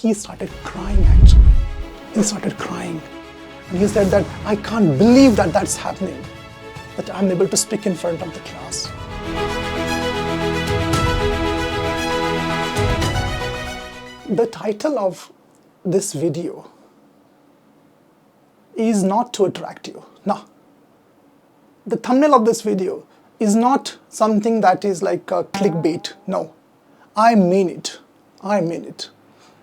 he started crying actually. He started crying. And he said that, I can't believe that that's happening, that I'm able to speak in front of the class. The title of this video is not to attract you. No. The thumbnail of this video is not something that is like a clickbait. No. I mean it. I mean it.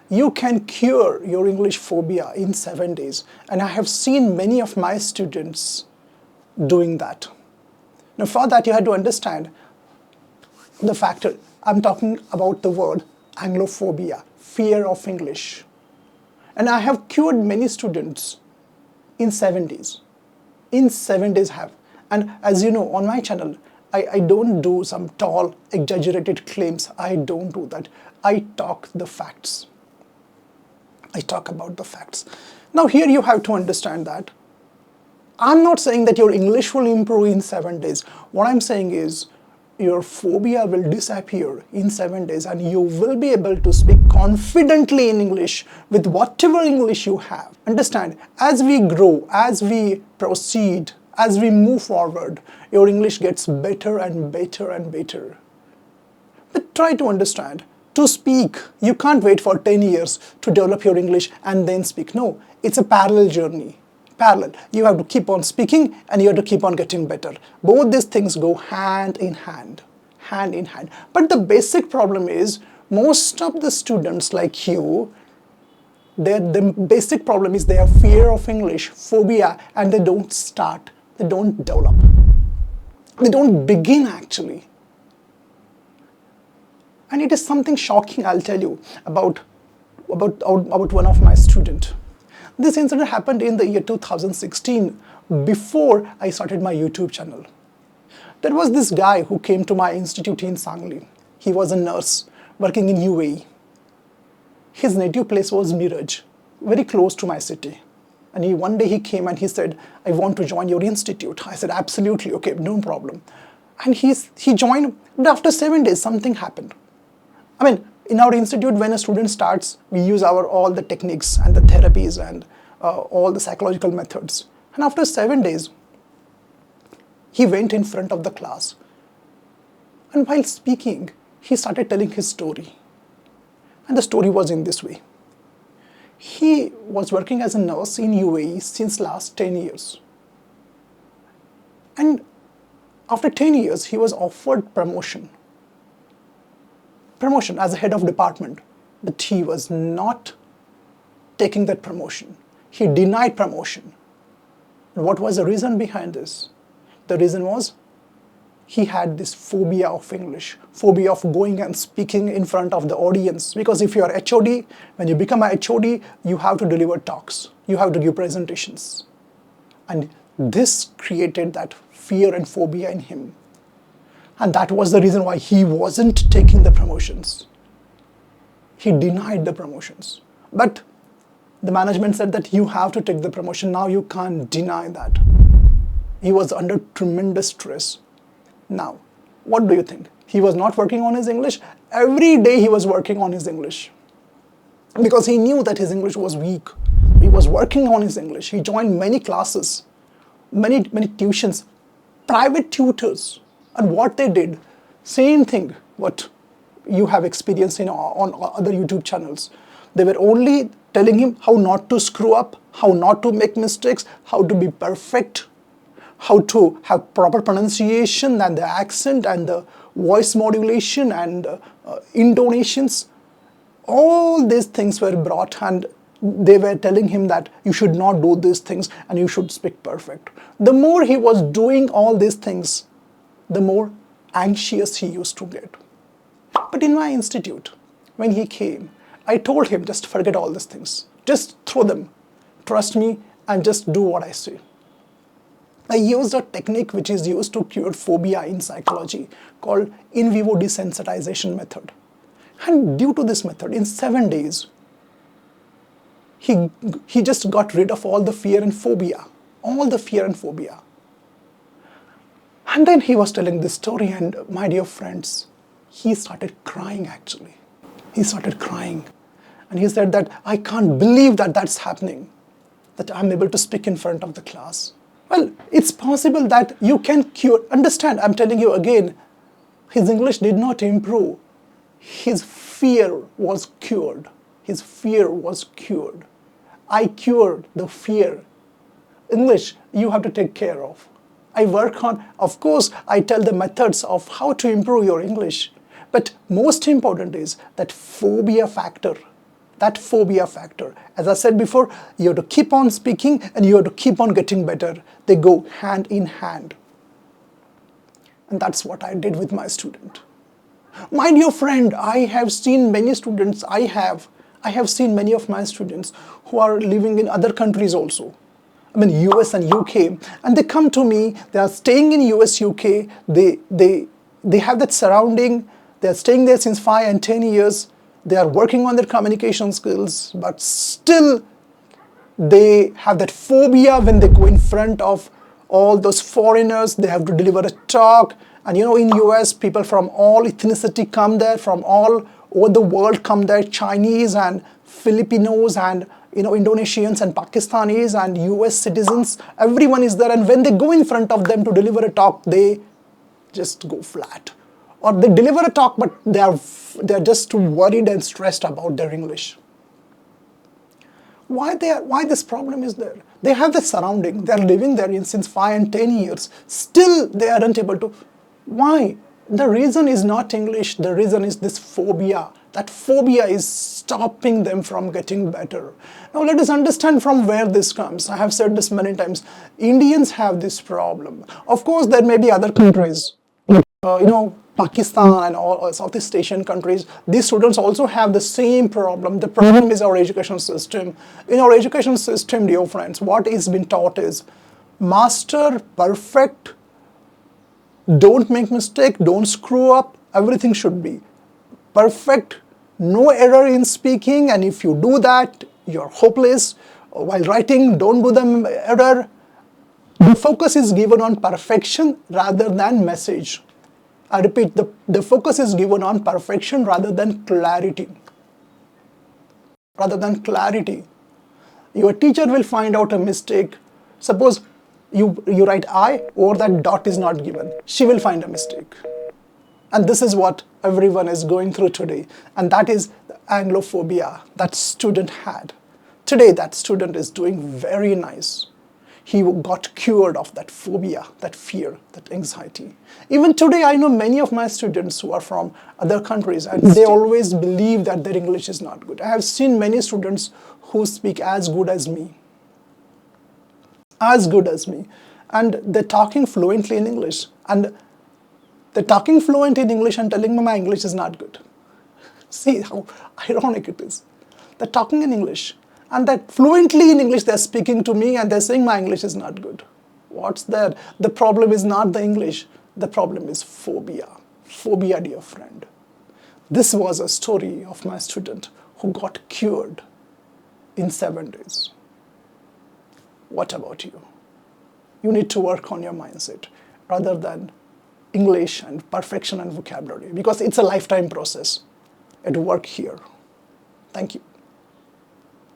You can cure your English phobia in 7 days. And I have seen many of my students doing that. Now for that you have to understand the factor. I'm talking about the word Anglophobia, fear of English. And I have cured many students in 7 days. In 7 days have. And as you know, on my channel, I don't do some tall, exaggerated claims. I don't do that. I talk the facts. I talk about the facts. Now here you have to understand that I'm not saying that your English will improve in 7 days. What I'm saying is your phobia will disappear in 7 days and you will be able to speak confidently in English with whatever English you have. Understand, as we grow, as we proceed, as we move forward, your English gets better and better and better. But try to understand, to speak, you can't wait for 10 years to develop your English and then speak. No, it's a parallel journey. Parallel. You have to keep on speaking and you have to keep on getting better. Both these things go hand in hand. Hand in hand. But the basic problem is, most of the students like you, the basic problem is they have fear of English, phobia, and they don't start. They don't develop. They don't begin actually. And it is something shocking, I'll tell you, about one of my students. This incident happened in the year 2016, before I started my YouTube channel. There was this guy who came to my institute in Sangli. He was a nurse working in UAE. His native place was Miraj, very close to my city. And one day he came and he said, I want to join your institute. I said, absolutely, okay, no problem. And he joined, but after 7 days, something happened. I mean, in our institute, when a student starts, we use all the techniques and the therapies and all the psychological methods. And after 7 days, he went in front of the class. And while speaking, he started telling his story. And the story was in this way. He was working as a nurse in UAE since last 10 years. And after 10 years, he was offered promotion as a head of department, but he was not taking that promotion. He denied promotion. And what was the reason behind this? The reason was he had this phobia of English, phobia of going and speaking in front of the audience. Because if you are HOD, when you become a HOD, you have to deliver talks, you have to give presentations. And this created that fear and phobia in him. And that was the reason why he wasn't taking the promotions. He denied the promotions. But the management said that you have to take the promotion. Now you can't deny that. He was under tremendous stress. Now, what do you think? He was not working on his English. Every day he was working on his English. Because he knew that his English was weak. He was working on his English. He joined many classes, many tuitions, private tutors. And what they did, same thing what you have experienced on other YouTube channels. They were only telling him how not to screw up, how not to make mistakes, how to be perfect, how to have proper pronunciation and the accent and the voice modulation and intonations. All these things were brought and they were telling him that you should not do these things and you should speak perfect. The more he was doing all these things, the more anxious he used to get. But in my institute, when he came, I told him, just forget all these things. Just throw them. Trust me and just do what I say. I used a technique which is used to cure phobia in psychology called in vivo desensitization method. And due to this method, in 7 days, he just got rid of all the fear and phobia. All the fear and phobia. And then he was telling this story and my dear friends, he started crying actually. He started crying. And he said that, I can't believe that that's happening, that I'm able to speak in front of the class. Well, it's possible that you can cure. Understand, I'm telling you again, his English did not improve. His fear was cured. His fear was cured. I cured the fear. English, you have to take care of. I work on, of course, I tell the methods of how to improve your English. But most important is that phobia factor. That phobia factor. As I said before, you have to keep on speaking and you have to keep on getting better. They go hand in hand. And that's what I did with my student. My dear friend, I have seen many students, I have seen many of my students who are living in other countries also. I mean US and UK, and they come to me, they are staying in US, UK, they have that surrounding, they are staying there since 5 and 10 years, they are working on their communication skills, but still they have that phobia when they go in front of all those foreigners. They have to deliver a talk, and in US, people from all ethnicity come there, from all over the world come there, Chinese and Filipinos and Indonesians and Pakistanis and US citizens, everyone is there, and when they go in front of them to deliver a talk, they just go flat. Or they deliver a talk, but they are just too worried and stressed about their English. Why this problem is there? They have the surrounding, they are living there since 5 and 10 years, still they aren't able to. Why? The reason is not English, the reason is this phobia. That phobia is stopping them from getting better. Now let us understand from where this comes. I have said this many times. Indians have this problem. Of course, there may be other countries, Pakistan and all Southeast Asian countries. These students also have the same problem. The problem is our education system. In our education system, dear friends, what is being taught is master, perfect, don't make mistake, don't screw up, everything should be perfect, no error in speaking, and if you do that, you're hopeless. While writing, don't do the error. The focus is given on perfection rather than message. I repeat, the focus is given on perfection rather than clarity. Rather than clarity. Your teacher will find out a mistake. Suppose you write I or that dot is not given. She will find a mistake. And this is what everyone is going through today. And that is the Anglophobia that student had. Today that student is doing very nice. He got cured of that phobia, that fear, that anxiety. Even today, I know many of my students who are from other countries, and they always believe that their English is not good. I have seen many students who speak as good as me. As good as me. And they're talking fluently in English. And they're talking fluent in English and telling me my English is not good. See how ironic it is. They're talking in English. And that fluently in English they're speaking to me and they're saying my English is not good. What's there? The problem is not the English. The problem is phobia. Phobia, dear friend. This was a story of my student who got cured in 7 days. What about you? You need to work on your mindset rather than English and perfection and vocabulary, because it's a lifetime process. It will work here. Thank you.